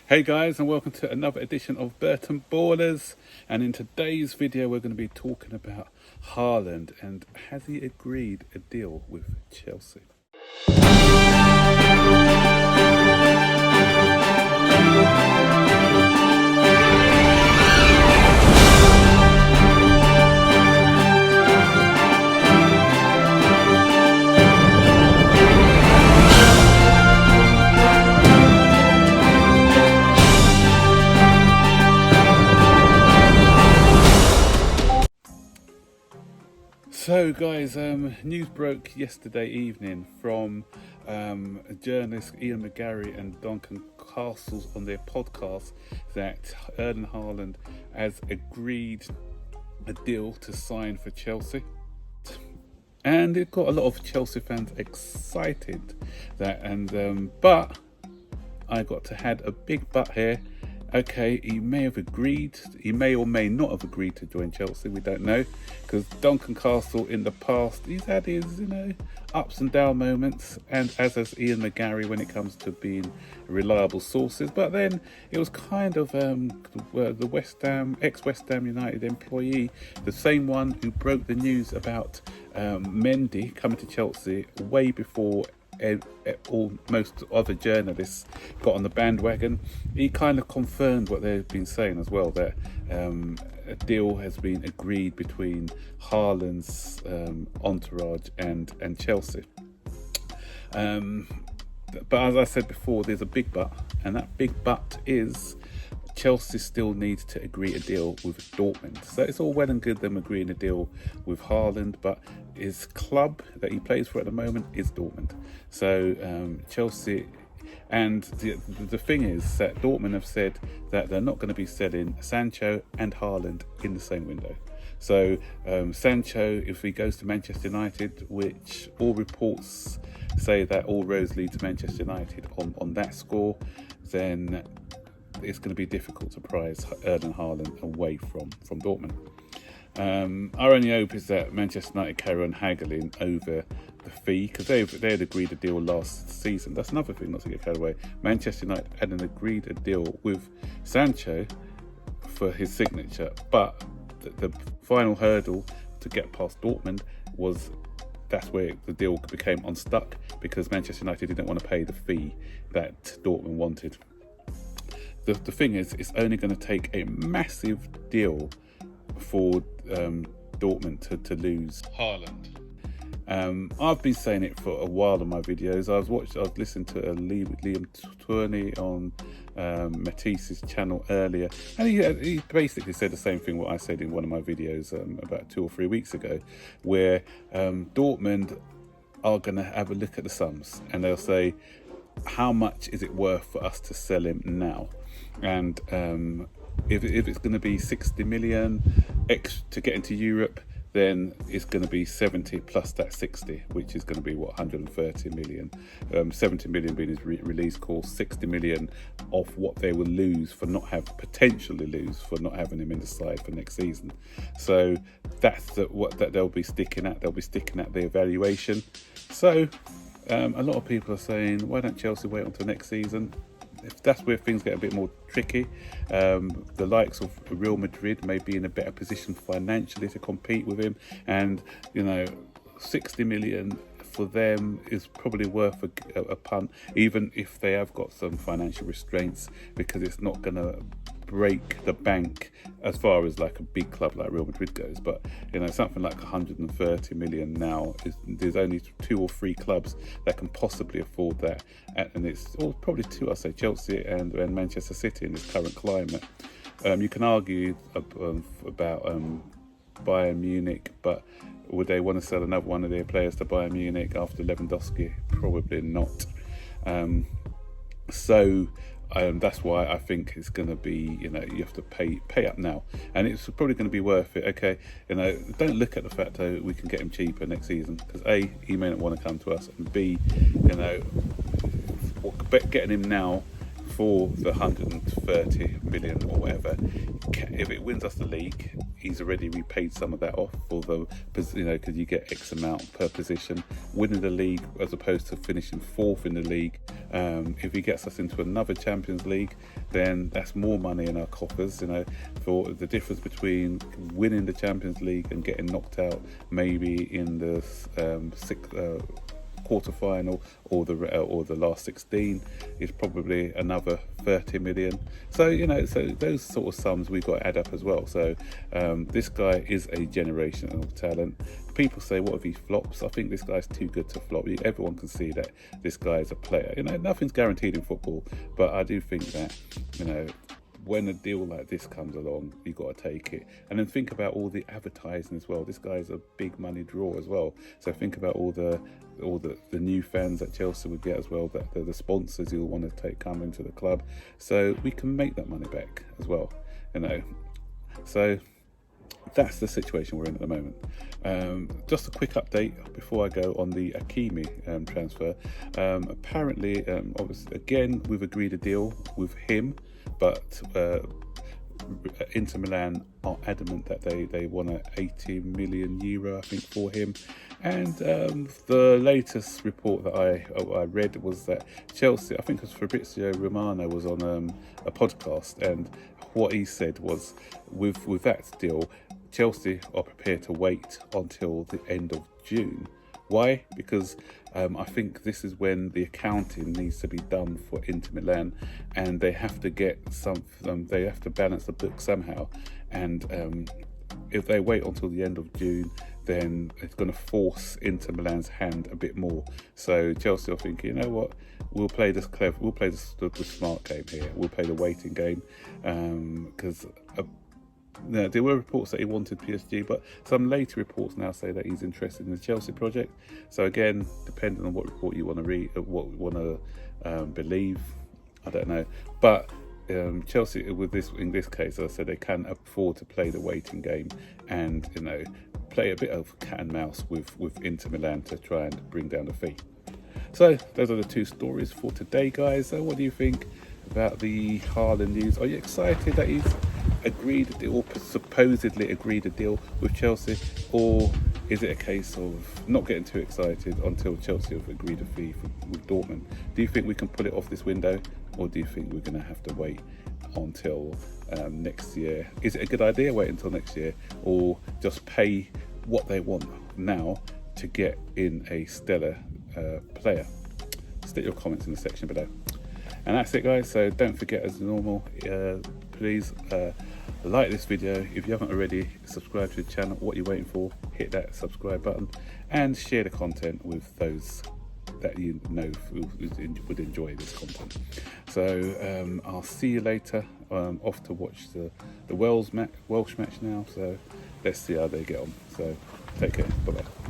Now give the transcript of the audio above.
Hey guys, and welcome to another edition of Burton Ballers. And in today's video we're going to be talking about Haaland and has he agreed a deal with Chelsea? So guys, news broke yesterday evening from journalists Ian McGarry and Duncan Castles on their podcast that Erling Haaland has agreed a deal to sign for Chelsea. And it got a lot of Chelsea fans excited. But I got to add a big but here. Okay, he may or may not have agreed to join Chelsea, we don't know, because Duncan Castle in the past, he's had his, ups and down moments, and as has Ian McGarry when it comes to being reliable sources. But then it was kind of the ex-West Ham United employee, the same one who broke the news about Mendy coming to Chelsea way before most other journalists got on the bandwagon. He kind of confirmed what they've been saying as well, that a deal has been agreed between Haaland's entourage and Chelsea. But as I said before, there's a big but, and that big but is Chelsea still needs to agree a deal with Dortmund. So it's all well and good them agreeing a deal with Haaland, but his club that he plays for at the moment is Dortmund. So Chelsea, and the thing is that Dortmund have said that they're not going to be selling Sancho and Haaland in the same window. So Sancho, if he goes to Manchester United, which all reports say that all roads lead to Manchester United on that score, then it's going to be difficult to prize Erling Haaland away from Dortmund. Our only hope is that Manchester United carry on haggling over the fee, because they had agreed a deal last season. That's another thing not to get carried away. Manchester United had agreed a deal with Sancho for his signature, but the final hurdle to get past Dortmund that's where the deal became unstuck, because Manchester United didn't want to pay the fee that Dortmund wanted. The thing is, it's only going to take a massive deal for Dortmund to lose Haaland. I've been saying it for a while in my videos. I was listening to Liam Turney on Matisse's channel earlier, and he basically said the same thing what I said in one of my videos about 2 or 3 weeks ago, where Dortmund are going to have a look at the sums and they'll say, how much is it worth for us to sell him now? And if it's going to be 60 million to get into Europe, then it's going to be 70 plus that 60, which is going to be 130 million. 70 million being his release cost, 60 million of what they will potentially lose for not having him in the side for next season. So that's what they'll be sticking at. They'll be sticking at the evaluation. So a lot of people are saying, why don't Chelsea wait until next season? If that's where things get a bit more tricky, the likes of Real Madrid may be in a better position financially to compete with him, and 60 million for them is probably worth a punt, even if they have got some financial restraints, because it's not going to break the bank as far as like a big club like Real Madrid goes. But something like 130 million now, there's only 2 or 3 clubs that can possibly afford that, and it's probably 2, I'd say, Chelsea and Manchester City in this current climate. You can argue about Bayern Munich, but would they want to sell another one of their players to Bayern Munich after Lewandowski? Probably not. That's why I think it's going to be, you have to pay up now, and it's probably going to be worth it. Okay, don't look at the fact that we can get him cheaper next season, because A, he may not want to come to us, and B, getting him now for the 130 million or whatever. If it wins us the league, he's already repaid some of that off for the, because you get X amount per position. Winning the league as opposed to finishing fourth in the league. If he gets us into another Champions League, then that's more money in our coffers. For the difference between winning the Champions League and getting knocked out, maybe in the quarter-final or the last 16, is probably another 30 million. So so those sort of sums we've got to add up as well. So this guy is a generational talent. People say, what if he flops? I think this guy's too good to flop. Everyone can see that this guy is a player. Nothing's guaranteed in football, but I do think that when a deal like this comes along, you've got to take it. And then think about all the advertising as well. This guy's a big money draw as well. So think about all the new fans that Chelsea would get as well, that the sponsors you'll want to come into the club. So we can make that money back as well, So that's the situation we're in at the moment. Just a quick update before I go on the Hakimi transfer. Apparently, obviously, again, we've agreed a deal with him, but Inter Milan are adamant that they want an 80 million euro, I think, for him. And the latest report that I read was that Chelsea, I think it was Fabrizio Romano, was on a podcast, and what he said was, with that deal, Chelsea are prepared to wait until the end of June. Why? Because I think this is when the accounting needs to be done for Inter Milan, and they have to get they have to balance the book somehow. And if they wait until the end of June, then it's going to force Inter Milan's hand a bit more. So Chelsea are thinking, we'll play this clever, we'll play the smart game here. We'll play the waiting game, because. There were reports that he wanted PSG, but some later reports now say that he's interested in the Chelsea project. So again, depending on what report you want to read, or what you want to believe, I don't know. But Chelsea, in this case, as I said, they can afford to play the waiting game and play a bit of cat and mouse with Inter Milan to try and bring down the fee. So those are the two stories for today, guys. So what do you think about the Haaland news? Are you excited that he's agreed or supposedly agreed a deal with Chelsea, or is it a case of not getting too excited until Chelsea have agreed a fee with Dortmund? Do you think we can pull it off this window, or do you think we're going to have to wait until next year? Is it a good idea wait until next year, or just pay what they want now to get in a stellar player? Stick your comments in the section below. And that's it, guys. So don't forget, as normal, please like this video. If you haven't already, subscribe to the channel. What you're waiting for? Hit that subscribe button and share the content with those that would enjoy this content. So I'll see you later. Off to watch the Welsh match now. So let's see how they get on. So take care. Bye bye.